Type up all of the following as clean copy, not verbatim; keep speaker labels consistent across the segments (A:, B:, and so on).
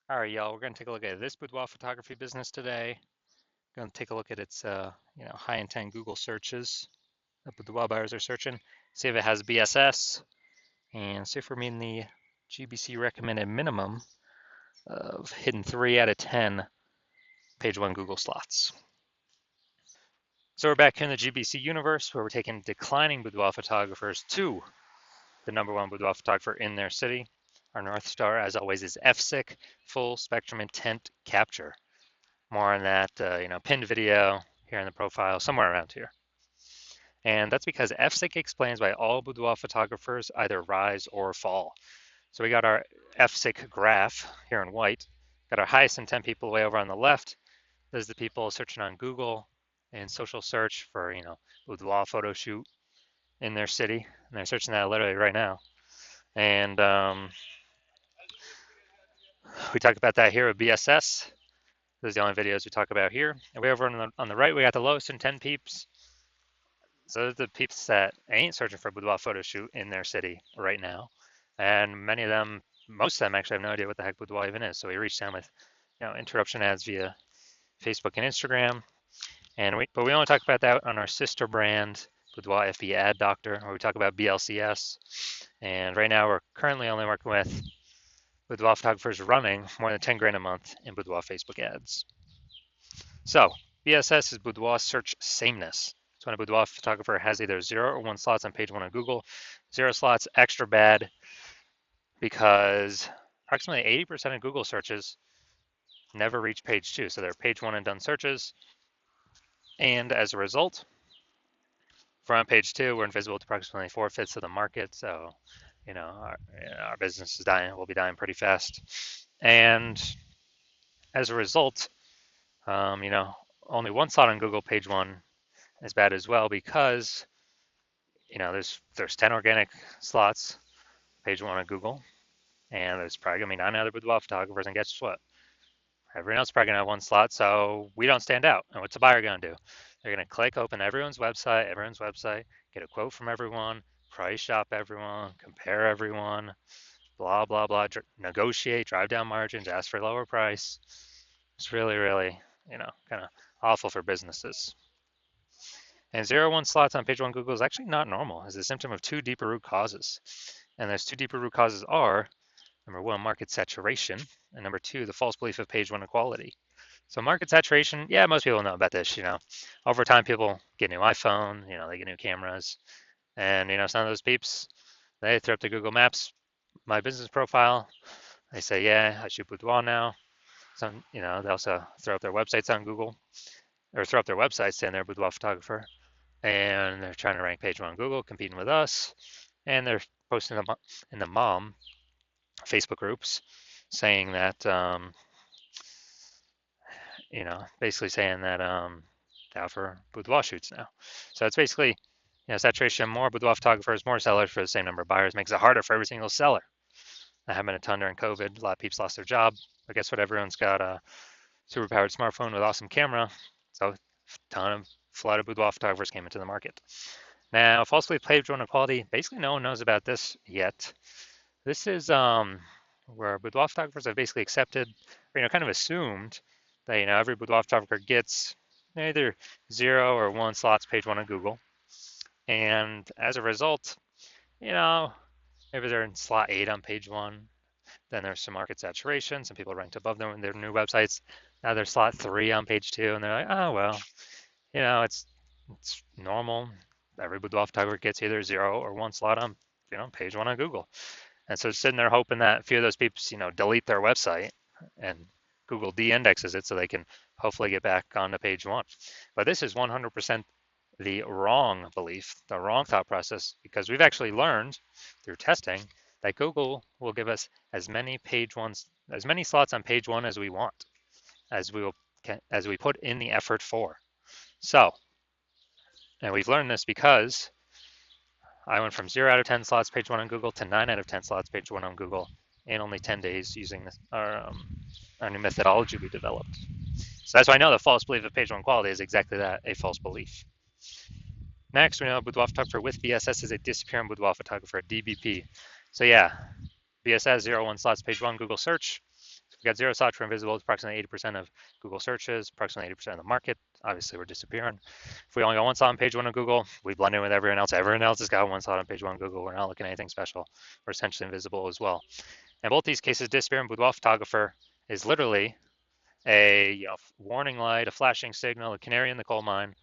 A: All right, y'all, we're going to take a look at this boudoir photography business today. Going to take a look at its, high intent Google searches that boudoir buyers are searching. See if it has BSS and see if we're meeting the GBC recommended minimum of hitting 3 out of 10 page one Google slots. So we're back here in the GBC universe where we're taking declining boudoir photographers to the #1 boudoir photographer in their city. Our North Star, as always, is FSIC, full spectrum intent capture. More on that, pinned video here in the profile, somewhere around here. And that's because FSIC explains why all boudoir photographers either rise or fall. So we got our FSIC graph here in white, got our highest intent people way over on the left. There's the people searching on Google and social search for, boudoir photo shoot in their city. And they're searching that literally right now. And we talked about that here with BSS. Those are the only videos we talk about here. And way over on the right, we got the lowest intent peeps. So those are the peeps that ain't searching for a boudoir photo shoot in their city right now. And many of them, most of them actually have no idea what the heck boudoir even is. So we reached them with, interruption ads via Facebook and Instagram. But we only talk about that on our sister brand, Boudoir FB Ad Doctor, where we talk about BLCS. And right now we're currently only working with boudoir photographers running more than 10 grand a month in boudoir Facebook ads. So BSS is boudoir search sameness. So when a boudoir photographer has either 0 or 1 slots on page 1 on Google, 0 slots extra bad because approximately 80% of Google searches never reach page 2. So they're page 1 and done searches. And as a result, if we're on page 2, we're invisible to approximately 4/5 of the market. So, our business is dying. We'll be dying pretty fast. And as a result, only 1 slot on Google page 1 is bad as well because there's 10 organic slots page 1 on Google, and there's probably gonna be 9 other boudoir photographers, and guess what? Everyone else is probably gonna have 1 slot, so we don't stand out. And what's the buyer gonna do? They're gonna click open everyone's website, get a quote from everyone, price shop everyone, compare everyone, blah blah blah, negotiate, drive down margins, ask for a lower price. It's really, really, kind of awful for businesses. And 0 1 slots on page 1 Google is actually not normal. It's a symptom of 2 deeper root causes. And those 2 deeper root causes are, number 1, market saturation, and number 2, the false belief of page 1 equality. So market saturation, yeah, most people know about this. Over time, people get new iPhone, they get new cameras, and some of those peeps, they throw up the Google Maps, my business profile. They say, yeah, I shoot boudoir now. Some, they also throw up their websites on Google, or throw up their websites saying they're a boudoir photographer, and they're trying to rank page 1 on Google, competing with us, and they're posting them in the mom Facebook groups saying that, basically saying that out for boudoir shoots now. So it's basically, saturation, more boudoir photographers, more sellers for the same number of buyers makes it harder for every single seller. That happened a ton during COVID. A lot of people lost their job. But guess what? Everyone's got a super powered smartphone with awesome camera. So a ton of flood of boudoir photographers came into the market. Now, falsely page 1 equality, basically no one knows about this yet. This is where boudoir photographers have basically accepted, or kind of assumed that every boudoir photographer gets either 0 or 1 slots page 1 on Google, and as a result, maybe they're in slot 8 on page 1. Then there's some market saturation. Some people ranked above them in their new websites. Now they're slot 3 on page 2, and they're like, oh well, it's normal. Every boudoir photographer gets either 0 or 1 slot on page 1 on Google. And so sitting there hoping that a few of those people, delete their website and Google de-indexes it so they can hopefully get back onto page 1. But this is 100% the wrong belief, the wrong thought process, because we've actually learned through testing that Google will give us as many slots on page 1 as we want, as we put in the effort for. So, and we've learned this because I went from 0 out of 10 slots page 1 on Google to 9 out of 10 slots page 1 on Google in only 10 days using our new methodology we developed. So that's why I know the false belief of page 1 quality is exactly that, a false belief. Next, we know boudoir photographer with BSS is a disappearing boudoir photographer, DBP. So yeah, BSS 0 1 slots page 1 Google search. we got zero slots for invisible. It's approximately 80% of Google searches, approximately 80% of the market. Obviously, we're disappearing. If we only got one slot on page one of Google, we blend in with everyone else. Everyone else has got one slot on page one of Google. We're not looking at anything special. We're essentially invisible as well. In both these cases, disappearing boudoir photographer is literally a warning light, a flashing signal, a canary in the coal mine,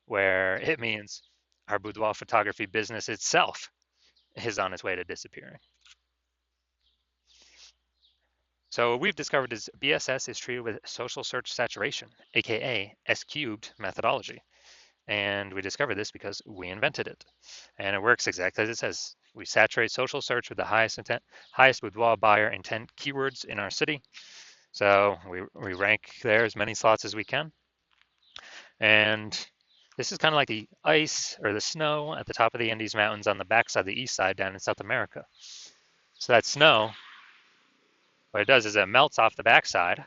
A: where it means our boudoir photography business itself is on its way to disappearing. So what we've discovered is BSS is treated with social search saturation, aka S-cubed methodology. And we discovered this because we invented it. And it works exactly as it says. We saturate social search with the highest boudoir buyer intent keywords in our city. So we rank there as many slots as we can. And this is kind of like the ice or the snow at the top of the Andes Mountains on the backside, the east side down in South America. So that snow, what it does is it melts off the backside.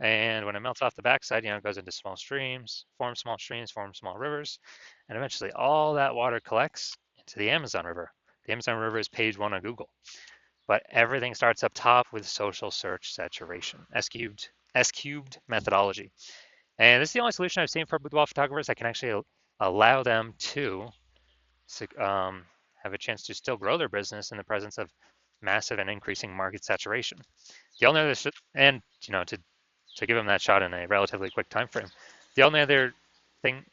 A: And when it melts off the backside, it goes into small streams, forms small rivers, and eventually all that water collects into the Amazon River. The Amazon River is page one on Google. But everything starts up top with social search saturation, S-cubed methodology. And this is the only solution I've seen for boudoir photographers that can actually allow them to have a chance to still grow their business in the presence of massive and increasing market saturation. The only other, and to give them that shot in a relatively quick time frame, the only other thing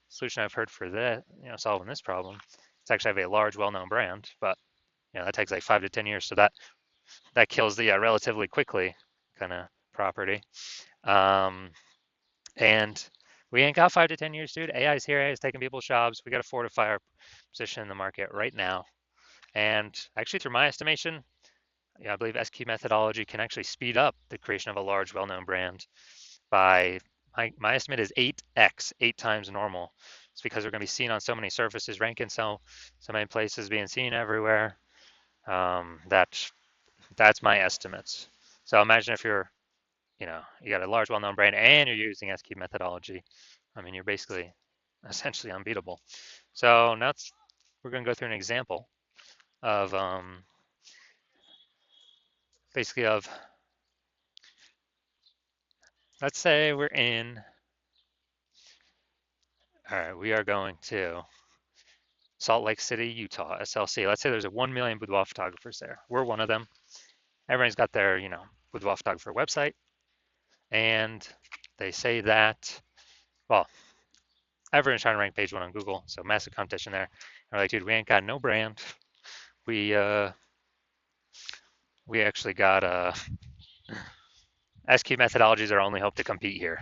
A: solution I've heard for that, solving this problem, is actually have a large, well-known brand, but that takes like 5 to 10 years, so that kills the relatively quickly kind of property. And we ain't got 5 to 10 years, dude. AI is here. AI is taking people's jobs. We got to fortify our position in the market right now. And actually, through my estimation, I believe S-cubed methodology can actually speed up the creation of a large, well-known brand by, my estimate is 8x, 8 times normal. It's because we're going to be seen on so many surfaces, ranking so many places, being seen everywhere. That's my estimates. So imagine if you're you got a large, well-known brand and you're using S-cubed methodology. I mean, you're basically essentially unbeatable. So now we're going to go through an example of basically of, let's say we're in, all right, we are going to Salt Lake City, Utah, SLC. Let's say there's 1 million boudoir photographers there. We're one of them. Everyone's got their, boudoir photographer website. And they say that, well, everyone's trying to rank page one on Google, so massive competition there. And we're like, dude, we ain't got no brand. We actually got S-cubed methodologies are our only hope to compete here.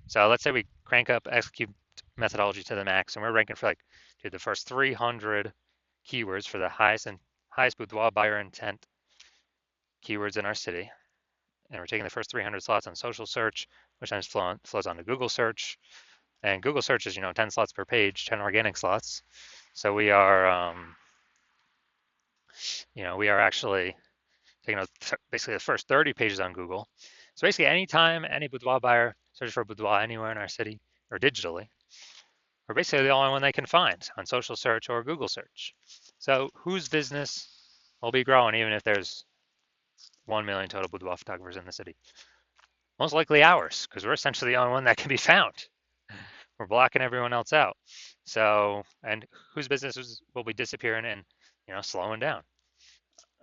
A: So let's say we crank up S-cubed methodology to the max, and we're ranking for the first 300 keywords for the highest boudoir buyer intent keywords in our city. And we're taking the first 300 slots on social search, which then flows on to Google search. And Google search is 10 slots per page, 10 organic slots. So we are we are actually taking basically the first 30 pages on Google. So basically, anytime any boudoir buyer searches for boudoir anywhere in our city or digitally, we're basically the only one they can find on social search or Google search. So whose business will be growing even if there's 1 million total boudoir photographers in the city? Most likely ours, because we're essentially the only one that can be found. We're blocking everyone else out. So, and whose businesses will be disappearing and slowing down?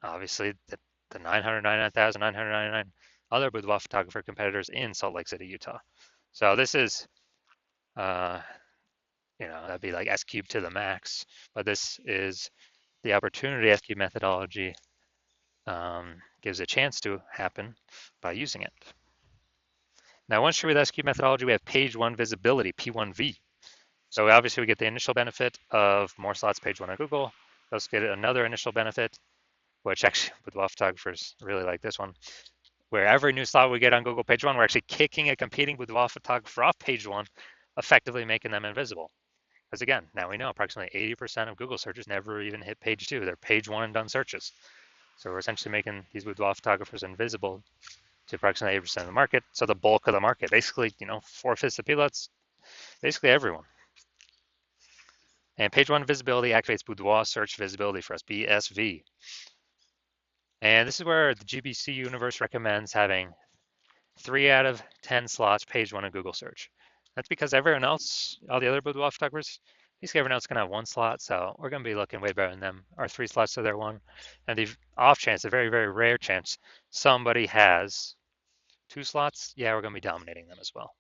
A: Obviously, the 999,999 other boudoir photographer competitors in Salt Lake City, Utah. So this is, that'd be like S-cubed to the max, but this is the opportunity S-cubed methodology gives a chance to happen by using it. Now, once you're with S-cubed methodology, we have page one visibility, P1V. So obviously we get the initial benefit of more slots page one on Google. We also get another initial benefit, which actually boudoir photographers really like this one, where every new slot we get on Google page one, we're actually kicking a competing boudoir photographer off page one, effectively making them invisible. Because again, now we know approximately 80% of Google searches never even hit page two. They're page one and done searches. So we're essentially making these boudoir photographers invisible to approximately 80% of the market. So the bulk of the market, basically, 4/5 of people, that's basically everyone. And page one visibility activates boudoir search visibility for us, BSV. And this is where the GBC universe recommends having 3 out of 10 slots page 1 of Google search. That's because everyone else, all the other boudoir photographers, basically everyone else can have 1 slot, so we're going to be looking way better than them. Our 3 slots to their 1. And the off chance, a very, very rare chance, somebody has 2 slots, yeah, we're going to be dominating them as well.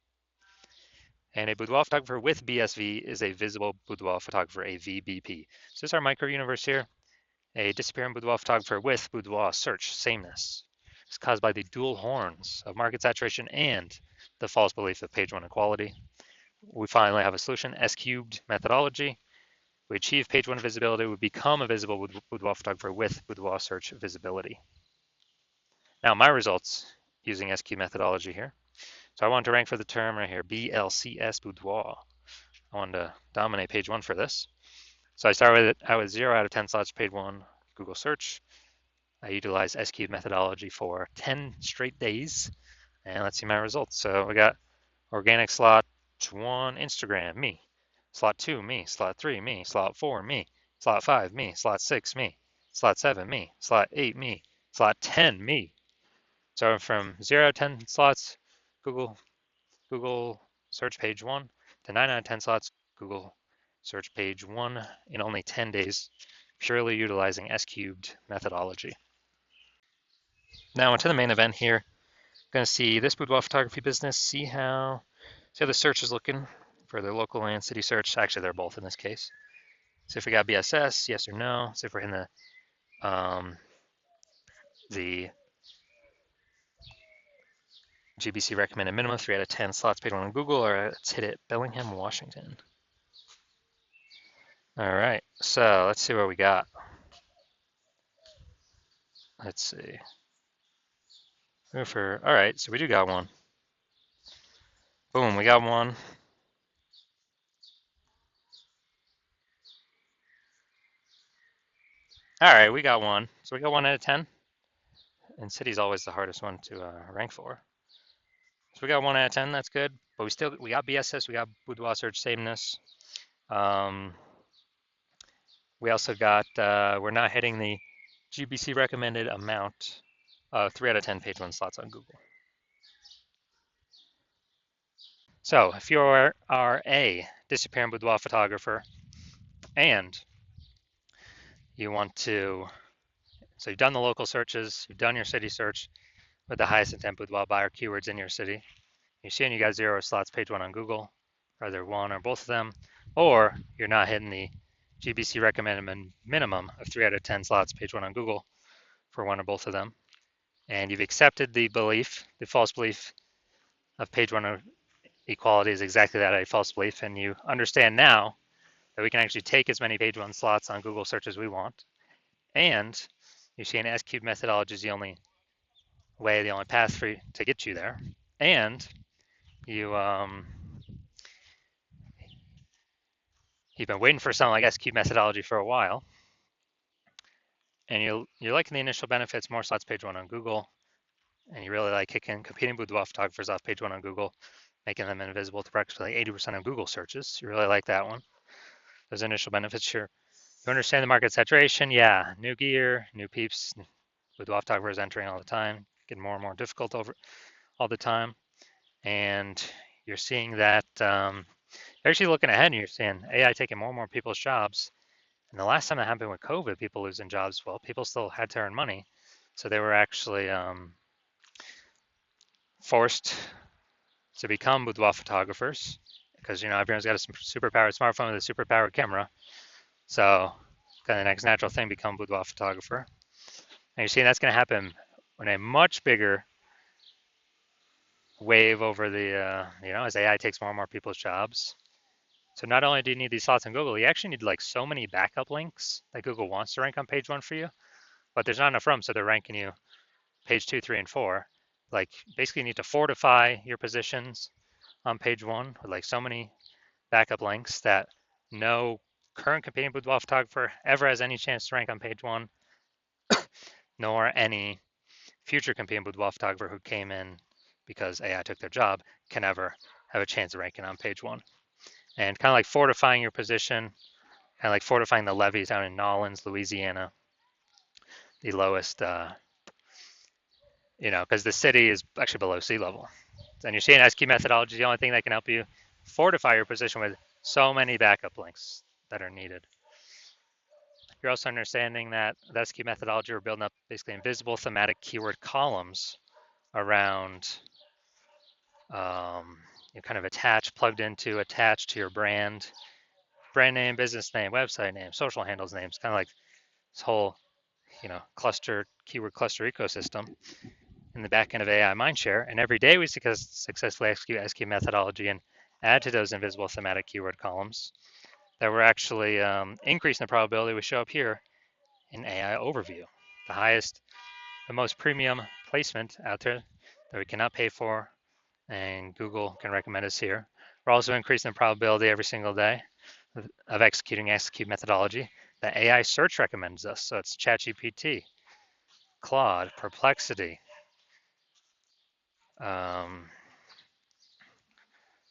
A: And a boudoir photographer with BSV is a visible boudoir photographer, a VBP. So this is our micro universe here. A disappearing boudoir photographer with boudoir search sameness is caused by the dual horns of market saturation and the false belief of page 1 equality. We finally have a solution, S cubed methodology. We achieve page 1 visibility, we become a visible boudoir photographer with boudoir search visibility. Now my results using S cubed methodology here. So I want to rank for the term right here, BLCS boudoir. I wanted to dominate page 1 for this. So I started out with 0 out of 10 slots page 1 Google search. I utilized S cubed methodology for 10 straight days. And let's see my results. So we got organic slot 1, Instagram, me. Slot 2, me. Slot 3, me. Slot 4, me. Slot 5, me. Slot 6, me. Slot 7, me. Slot 8, me. Slot 10, me. So from 0 to 10 slots, Google search page 1 to 9 out of 10 slots, Google search page 1 in only 10 days, purely utilizing S cubed methodology. Now onto the main event here. Going to see this boudoir photography business, see how the search is looking for their local and city search. Actually, they're both in this case. So if we got BSS, yes or no. So if we're in the GBC recommended minimum 3 out of 10 slots paid on Google, or let's hit it, Bellingham, Washington. All right, so let's see what we got. Let's see. All right, so we do got one. Boom, we got one. All right, we got one. So we got 1 out of 10. And city's always the hardest one to rank for. So we got 1 out of 10, that's good. But we got BSS, we got boudoir search sameness. We also got, we're not hitting the GBC recommended amount of 3 out of 10 page 1 slots on Google. So if you are a disappearing boudoir photographer and you want to, so you've done the local searches, you've done your city search with the highest intent boudoir buyer keywords in your city, you're seeing you got 0 slots page 1 on Google, either 1 or both of them, or you're not hitting the GBC recommended minimum of 3 out of 10 slots page 1 on Google for 1 or both of them, and you've accepted the belief, the false belief of page 1 equality is exactly that, a false belief, and you understand now that we can actually take as many page 1 slots on Google search as we want, and you see an S cubed methodology is the only way, the only path for you to get you there, and you've been waiting for something like S cubed methodology for a while, and you're liking the initial benefits, more slots page 1 on Google, and you really like kicking competing boudoir photographers off page 1 on Google, making them invisible to practically 80% of Google searches. You really like that one. Those initial benefits, sure. You understand the market saturation, yeah. New gear, new peeps, boudoir photographers entering all the time, getting more and more difficult over all the time, and you're seeing that you're actually looking ahead and you're seeing AI taking more and more people's jobs. And the last time that happened with COVID, people losing jobs, well, people still had to earn money, so they were actually forced to become boudoir photographers because everyone's got a superpowered smartphone with a superpowered camera. So kind of the next natural thing, become boudoir photographer. And you're seeing that's going to happen in a much bigger wave over the as AI takes more and more people's jobs. So not only do you need these slots on Google, you actually need like so many backup links that Google wants to rank on page 1 for you, but there's not enough room, so they're ranking you page 2, 3, and 4. Like basically you need to fortify your positions on page 1 with like so many backup links that no current competing boudoir photographer ever has any chance to rank on page 1, nor any future competing boudoir photographer who came in because AI took their job can ever have a chance of ranking on page 1. And kind of like fortifying your position, kind of like fortifying the levees down in Nolens, Louisiana, the lowest because the city is actually below sea level. And you're seeing SQ methodology is the only thing that can help you fortify your position with so many backup links that are needed. You're also understanding that the SQ methodology, we're building up basically invisible thematic keyword columns around kind of attached to your brand name, business name, website name, social handles names, kind of like this whole keyword cluster ecosystem in the back end of AI Mindshare. And every day we successfully execute SQ methodology and add to those invisible thematic keyword columns, that we're actually increasing the probability we show up here in AI overview, the most premium placement out there that we cannot pay for, and Google can recommend us here. We're also increasing the probability every single day of executing SQ methodology that AI search recommends us. So it's ChatGPT, Claude, Perplexity,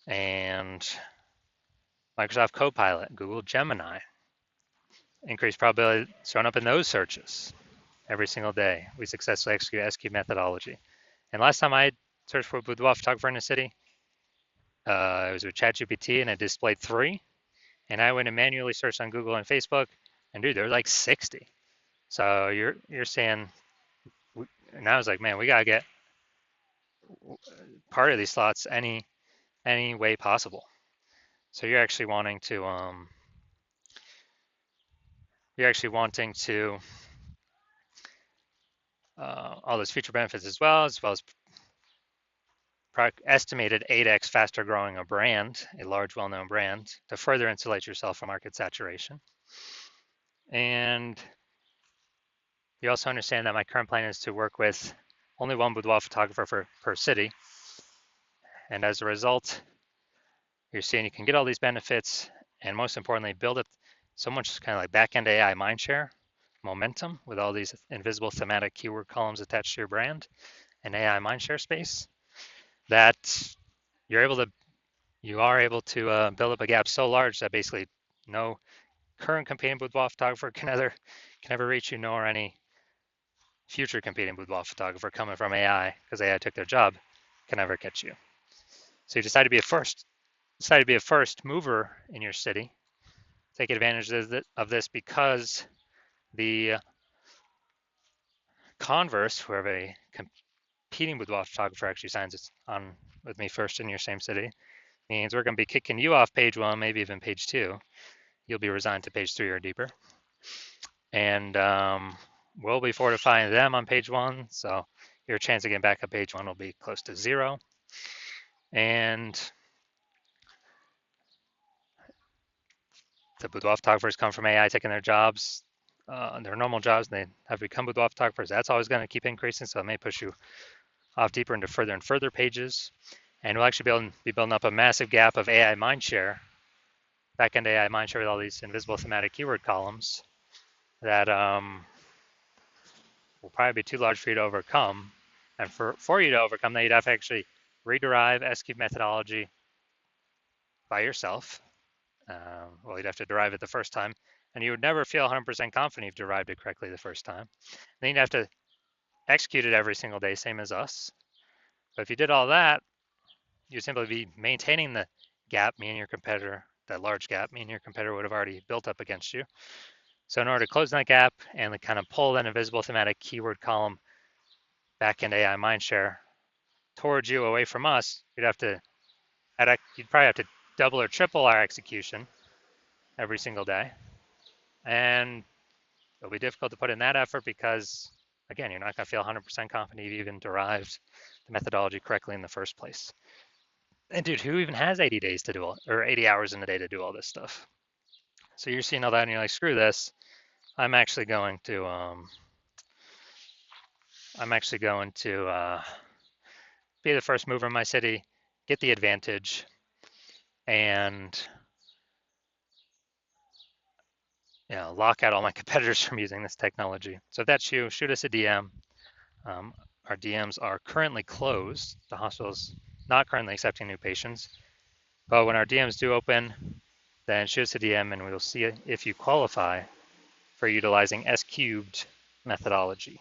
A: and Microsoft Copilot, Google Gemini. Increased probability showing up in those searches every single day. We successfully execute SQ methodology. And last time I searched for boudoir photographer in a city, it was with ChatGPT and it displayed 3. And I went and manually searched on Google and Facebook, and dude, there were like 60. So you're saying, and I was like, man, we gotta get part of these slots any way possible. So you're actually wanting to all those feature benefits as well as estimated 8x faster growing a large well-known brand, to further insulate yourself from market saturation. And you also understand that my current plan is to work with only one boudoir photographer per city. And as a result, you're seeing you can get all these benefits, and most importantly, build up so much kind of like back-end AI mindshare momentum with all these invisible thematic keyword columns attached to your brand and AI mindshare space, that you are able to build up a gap so large that basically no current competing boudoir photographer can ever reach you, nor any future competing boudoir photographer coming from AI, because AI took their job, can ever catch you. So you decide to be a first mover in your city. Take advantage of this, because the converse, where a competing boudoir photographer actually signs on with me first in your same city, means we're going to be kicking you off page 1, maybe even page 2. You'll be resigned to page 3 or deeper. And we'll be fortifying them on page 1, so your chance of getting back up page 1 will be close to 0. And the boudoir photographers come from AI taking their jobs, their normal jobs, and they have become boudoir photographers. That's always going to keep increasing, so it may push you off deeper into further and further pages. And we'll actually be building up a massive gap of AI mindshare, back-end AI mindshare with all these invisible thematic keyword columns that will probably be too large for you to overcome. And for you to overcome that, you'd have to actually rederive SQ methodology by yourself. Well, you'd have to derive it the first time, and you would never feel 100% confident you've derived it correctly the first time. Then you'd have to execute it every single day, same as us. But if you did all that, you'd simply be maintaining the gap, me and your competitor, that large gap, me and your competitor would have already built up against you. So in order to close that gap and kind of pull that invisible thematic keyword column back-end AI mindshare towards you, away from us, you'd probably have to double or triple our execution every single day. And it'll be difficult to put in that effort because, again, you're not going to feel 100% confident you've even derived the methodology correctly in the first place. And dude, who even has 80 days to do or 80 hours in a day to do all this stuff? So you're seeing all that and you're like, screw this. I'm actually going to be the first mover in my city, get the advantage, and lock out all my competitors from using this technology. So if that's you, shoot us a DM. Our DMs are currently closed. The hospital's not currently accepting new patients. But when our DMs do open, then shoot us a DM and we will see if you qualify for utilizing S-cubed methodology.